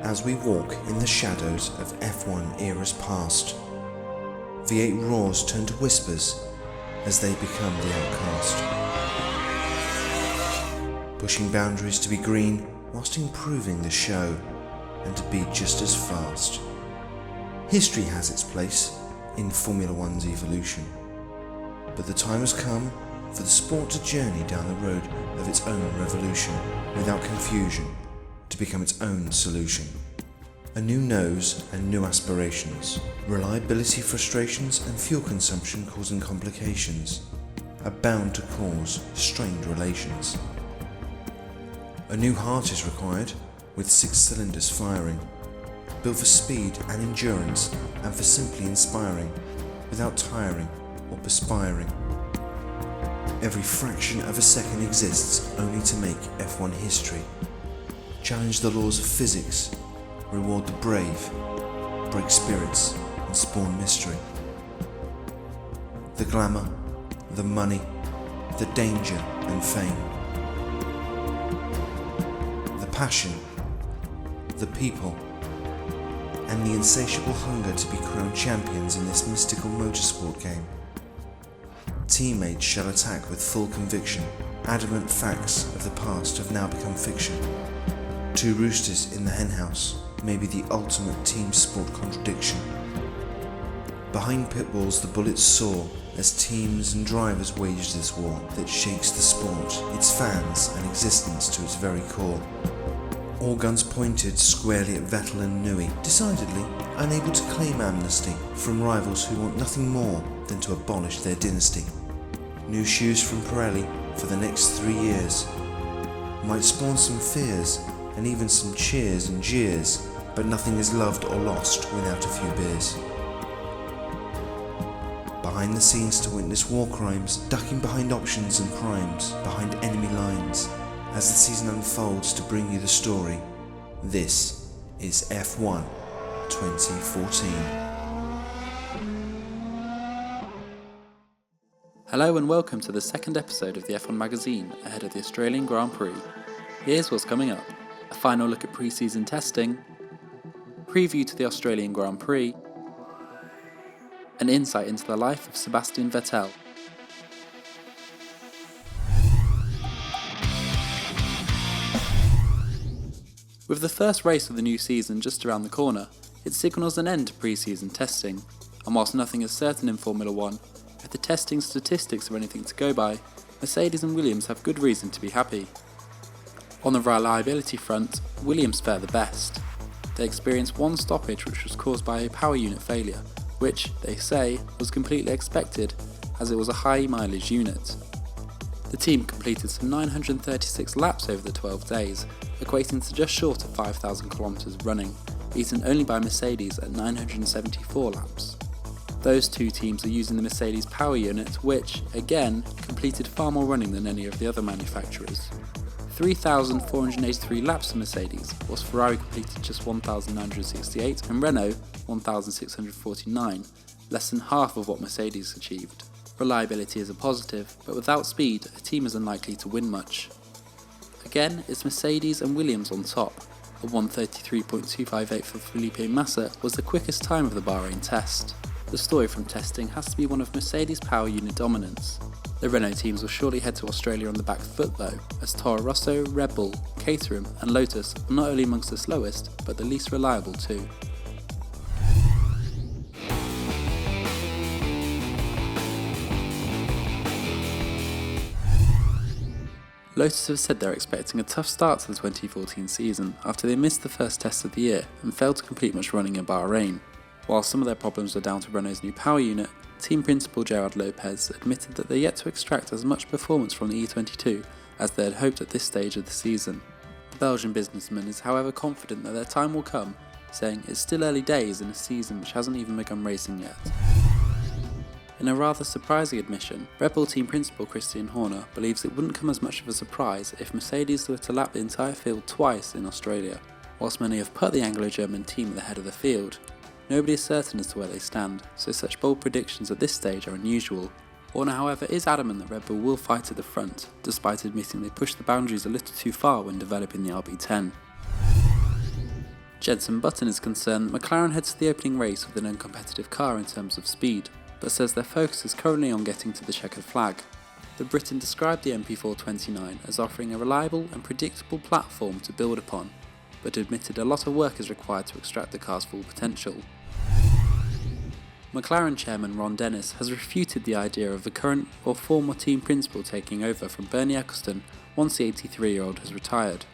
as we walk in the shadows of F1 eras past. V8 roars turn to whispers as they become the outcast, pushing boundaries to be green whilst improving the show and to be just as fast. History has its place in Formula One's evolution, but the time has come for the sport to journey down the road of its own revolution without confusion, to become its own solution. A new nose and new aspirations, reliability frustrations and fuel consumption causing complications are bound to cause strained relations. A new heart is required, with 6 cylinders firing, built for speed and endurance and for simply inspiring, without tiring or perspiring. Every fraction of a second exists only to make F1 history, challenge the laws of physics, reward the brave, break spirits and spawn mystery. The glamour, the money, the danger and fame. The passion, the people, and the insatiable hunger to be crowned champions in this mystical motorsport game. Teammates shall attack with full conviction. Adamant facts of the past have now become fiction. 2 roosters in the henhouse may be the ultimate team sport contradiction. Behind pit walls the bullets soar as teams and drivers wage this war that shakes the sport, its fans and existence to its very core. All guns pointed squarely at Vettel and Newey, decidedly unable to claim amnesty from rivals who want nothing more than to abolish their dynasty. New shoes from Pirelli for the next 3 years might spawn some fears and even some cheers and jeers, but nothing is loved or lost without a few beers. Behind the scenes to witness war crimes, ducking behind options and primes, behind enemy lines, as the season unfolds to bring you the story. This is F1 2014. Hello and welcome to the second episode of the F1 magazine ahead of the Australian Grand Prix. Here's what's coming up: a final look at pre-season testing, preview to the Australian Grand Prix, an insight into the life of Sebastian Vettel. With the first race of the new season just around the corner, it signals an end to pre-season testing, and whilst nothing is certain in Formula 1, if the testing statistics are anything to go by, Mercedes and Williams have good reason to be happy. On the reliability front, Williams fare the best. They experienced one stoppage which was caused by a power unit failure, which, they say, was completely expected as it was a high mileage unit. The team completed some 936 laps over the 12 days, equating to just short of 5,000 kilometres running, beaten only by Mercedes at 974 laps. Those two teams are using the Mercedes power unit, which, again, completed far more running than any of the other manufacturers. 3,483 laps for Mercedes, whilst Ferrari completed just 1,968 and Renault 1,649, less than half of what Mercedes achieved. Reliability is a positive, but without speed, a team is unlikely to win much. Again, it's Mercedes and Williams on top. A 1:33.258 for Felipe Massa was the quickest time of the Bahrain test. The story from testing has to be one of Mercedes' power unit dominance. The Renault teams will shortly head to Australia on the back foot though, as Toro Rosso, Red Bull, Caterham and Lotus are not only amongst the slowest, but the least reliable too. Lotus have said they're expecting a tough start to the 2014 season after they missed the first test of the year and failed to complete much running in Bahrain. While some of their problems were down to Renault's new power unit, team principal Gerard Lopez admitted that they're yet to extract as much performance from the E22 as they had hoped at this stage of the season. The Belgian businessman is however confident that their time will come, saying it's still early days in a season which hasn't even begun racing yet. In a rather surprising admission, Red Bull team principal Christian Horner believes it wouldn't come as much of a surprise if Mercedes were to lap the entire field twice in Australia. Whilst many have put the Anglo-German team at the head of the field, nobody is certain as to where they stand, so such bold predictions at this stage are unusual. Horner, however, is adamant that Red Bull will fight at the front, despite admitting they pushed the boundaries a little too far when developing the RB10. Jenson Button is concerned that McLaren heads to the opening race with an uncompetitive car in terms of speed, but says their focus is currently on getting to the checkered flag. The Briton described the MP429 as offering a reliable and predictable platform to build upon, but admitted a lot of work is required to extract the car's full potential. McLaren chairman Ron Dennis has refuted the idea of the current or former team principal taking over from Bernie Ecclestone once the 83-year-old has retired.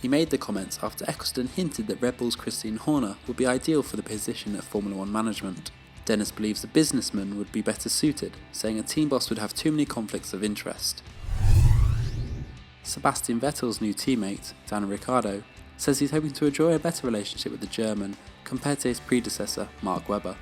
He made the comments after Ecclestone hinted that Red Bull's Christian Horner would be ideal for the position of Formula One management. Dennis believes a businessman would be better suited, saying a team boss would have too many conflicts of interest. Sebastian Vettel's new teammate, Daniel Ricciardo, says he's hoping to enjoy a better relationship with the German compared to his predecessor, Mark Webber.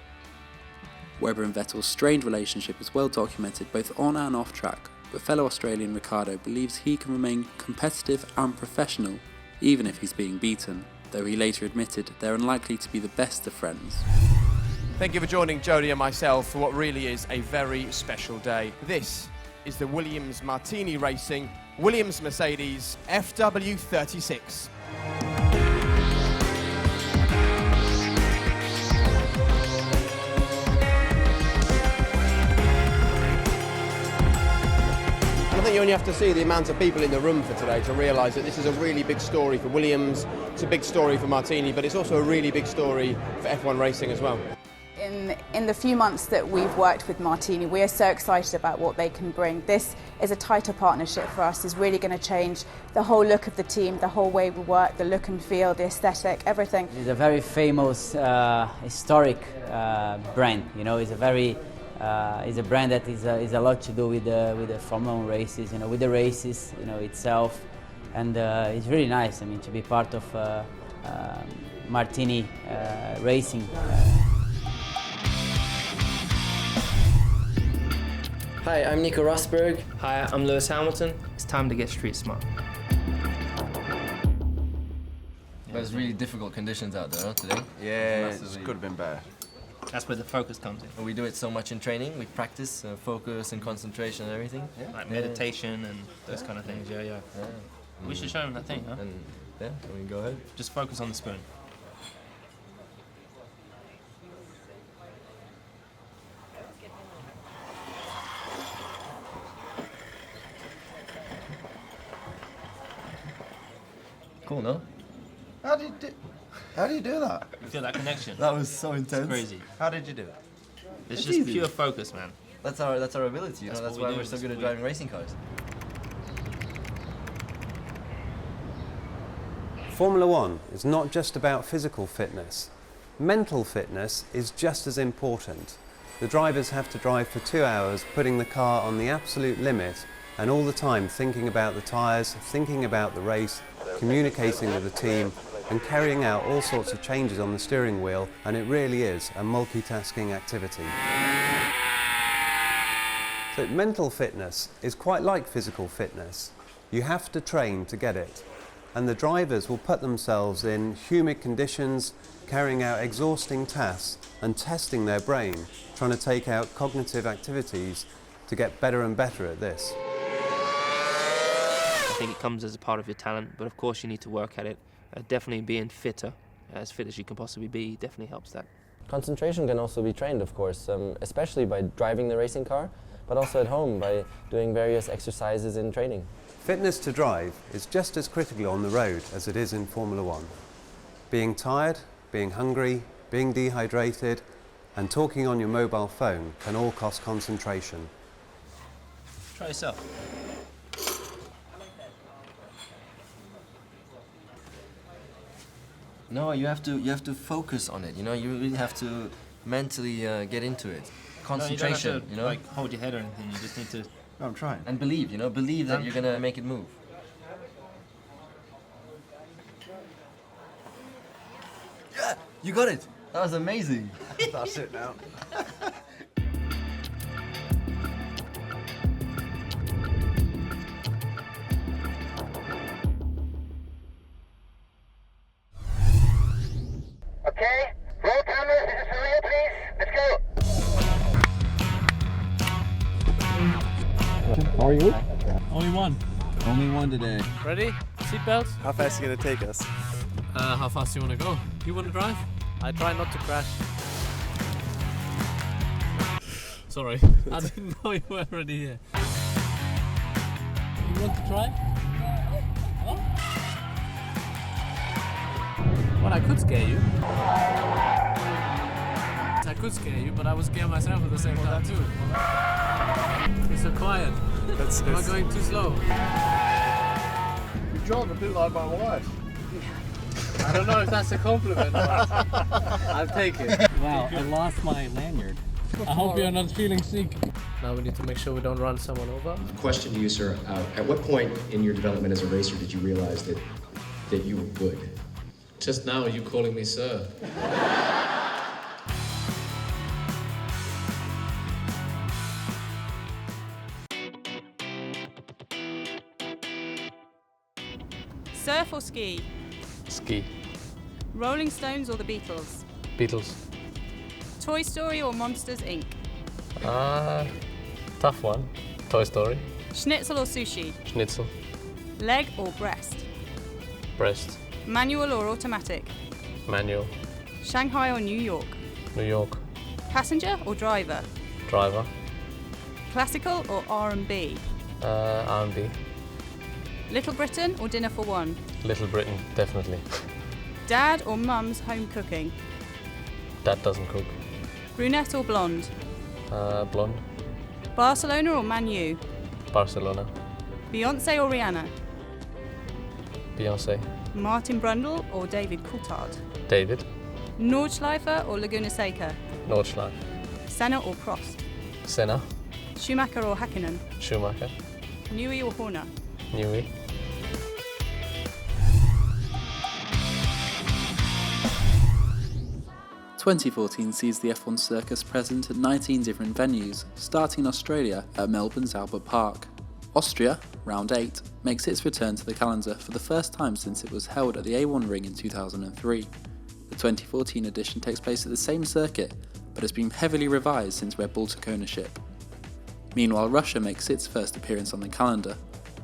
Webber and Vettel's strained relationship is well documented both on and off track, but fellow Australian Ricciardo believes he can remain competitive and professional even if he's being beaten, though he later admitted they're unlikely to be the best of friends. Thank you for joining Jodie and myself for what really is a very special day. This is the Williams Martini Racing Williams Mercedes FW36. I think you only have to see the amount of people in the room for today to realise that this is a really big story for Williams, it's a big story for Martini, but it's also a really big story for F1 racing as well. In the few months that we've worked with Martini, we are so excited about what they can bring. This is a tighter partnership for us. It's really going to change the whole look of the team, the whole way we work, the look and feel, the aesthetic, everything. It's a very famous, historic brand. You know, it's a very, it's a brand that is a lot to do with the Formula One races. You know, with the races, you know, itself, and it's really nice. I mean, to be part of Martini Racing. Hi, I'm Nico Rosberg. Hi, I'm Lewis Hamilton. It's time to get street smart. There's really difficult conditions out there today. Yeah, it could have been better. That's where the focus comes in. We do it so much in training. We practice focus and concentration and everything. Yeah. Like meditation and those kind of things. Yeah. We should show them that thing, huh? And yeah, we go ahead. Just focus on the spoon. Cool, no? How do you do that? You feel that connection? That was so intense. It's crazy. How did you do it? It's just pure focus, man. That's our ability, you know. That's why we're so good at driving racing cars. Formula One is not just about physical fitness. Mental fitness is just as important. The drivers have to drive for 2 hours, putting the car on the absolute limit, and all the time thinking about the tyres, thinking about the race, communicating with the team, and carrying out all sorts of changes on the steering wheel, and it really is a multitasking activity. So mental fitness is quite like physical fitness. You have to train to get it. And the drivers will put themselves in humid conditions, carrying out exhausting tasks and testing their brain, trying to take out cognitive activities to get better and better at this. I think it comes as a part of your talent, but of course you need to work at it. Definitely being fitter, as fit as you can possibly be, definitely helps that. Concentration can also be trained, of course, especially by driving the racing car, but also at home by doing various exercises in training. Fitness to drive is just as critical on the road as it is in Formula One. Being tired, being hungry, being dehydrated, and talking on your mobile phone can all cost concentration. Try yourself. No, you have to focus on it. You know, you really have to mentally get into it. Concentration. No, you don't have to, like, hold your head or anything. You just need to. No, I'm trying. And believe. You know, believe that you're gonna make it move. Yeah, you got it. That was amazing. That's it now. Okay, roll cameras, this is for real, please. Let's go. How are you? Only one. Only one today. Ready? Seatbelts? How fast are you going to take us? How fast do you want to go? You want to drive? I try not to crash. Sorry, I didn't know you were already here. You want to try? Huh? Well, I could scare you. I could scare you, but I would scare myself at the same time too. You're so quiet. Am I going too slow? You drive a bit like my wife. I don't know if that's a compliment. I'll take it. Wow, I lost my lanyard. I hope you're not feeling sick. Now we need to make sure we don't run someone over. Question to you, sir. At what point in your development as a racer did you realize that you were good? Just now, you calling me sir. Surf or ski? Ski. Rolling Stones or the Beatles? Beatles. Toy Story or Monsters, Inc? Tough one. Toy Story. Schnitzel or sushi? Schnitzel. Leg or breast? Breast. Manual or automatic? Manual. Shanghai or New York? New York. Passenger or driver? Driver. Classical or R&B? R&B. Little Britain or Dinner for One? Little Britain, definitely. Dad or mum's home cooking? Dad doesn't cook. Brunette or blonde? Blonde. Barcelona or Man U? Barcelona. Beyonce or Rihanna? Beyonce. Martin Brundle or David Coulthard? David. Nordschleifer or Laguna Seca? Nordschleifer. Senna or Prost? Senna. Schumacher or Hakkinen? Schumacher. Newey or Horner? Newey. "2014 sees the F1 circus present at 19 different venues, starting in Australia at Melbourne's Albert Park. Austria, round 8, makes its return to the calendar for the first time since it was held at the A1 Ring in 2003. The 2014 edition takes place at the same circuit, but has been heavily revised since Red Bull took ownership. Meanwhile, Russia makes its first appearance on the calendar.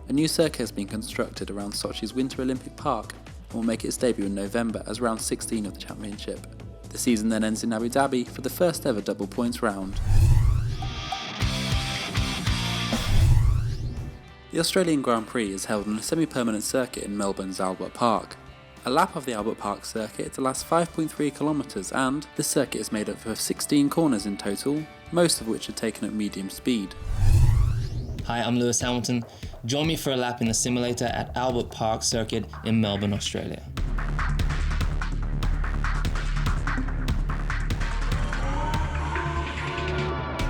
A new circuit has been constructed around Sochi's Winter Olympic Park and will make its debut in November as round 16 of the championship. The season then ends in Abu Dhabi for the first ever double points round. The Australian Grand Prix is held on a semi-permanent circuit in Melbourne's Albert Park. A lap of the Albert Park circuit lasts 5.3 kilometres and the circuit is made up of 16 corners in total, most of which are taken at medium speed. Hi, I'm Lewis Hamilton. Join me for a lap in the simulator at Albert Park Circuit in Melbourne, Australia.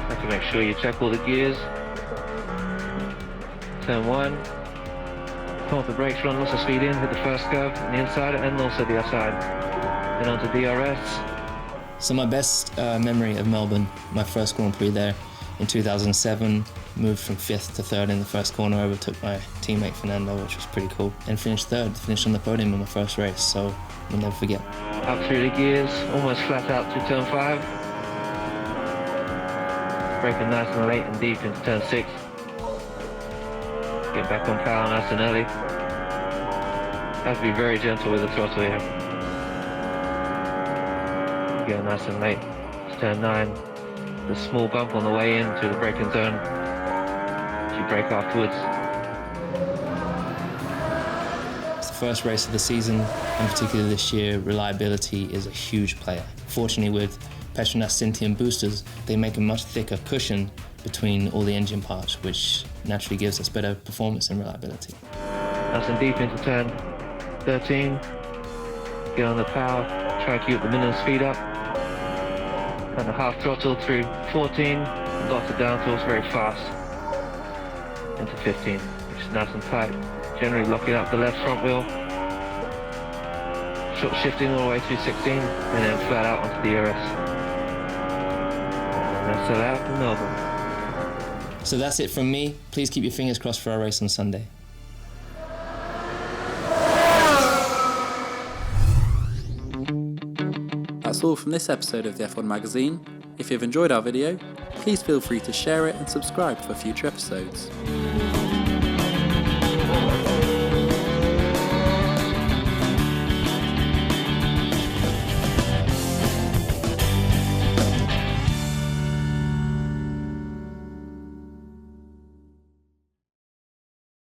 Have to make sure you check all the gears. Turn 1. Pull off the brakes, run lots of speed in, hit the first curve on the inside and also the outside. Then onto DRS. So my best memory of Melbourne, my first Grand Prix there in 2007, moved from 5th to 3rd in the first corner, overtook my teammate Fernando, which was pretty cool, and finished 3rd, finished on the podium in my first race, so we'll never forget. Up through the gears, almost flat out to turn 5. Braking nice and late and deep into turn 6. Get back on power nice and early. Have to be very gentle with the throttle here. Go nice and late. It's turn 9. The small bump on the way into the braking zone. You brake afterwards. It's the first race of the season, and particularly this year, reliability is a huge player. Fortunately, with Petronas Syntium boosters, they make a much thicker cushion between all the engine parts, which naturally gives us better performance and reliability. Nice and deep into turn 13. Get on the power, try to keep the minimum speed up. And a half throttle through 14, lots of down tilts very fast. Into 15, which is nice and tight. Generally locking up the left front wheel. Short shifting all the way through 16, and then flat out onto DRS. And that's a lap in Melbourne. So that's it from me. Please keep your fingers crossed for our race on Sunday. That's all from this episode of the F1 Magazine. If you've enjoyed our video, please feel free to share it and subscribe for future episodes.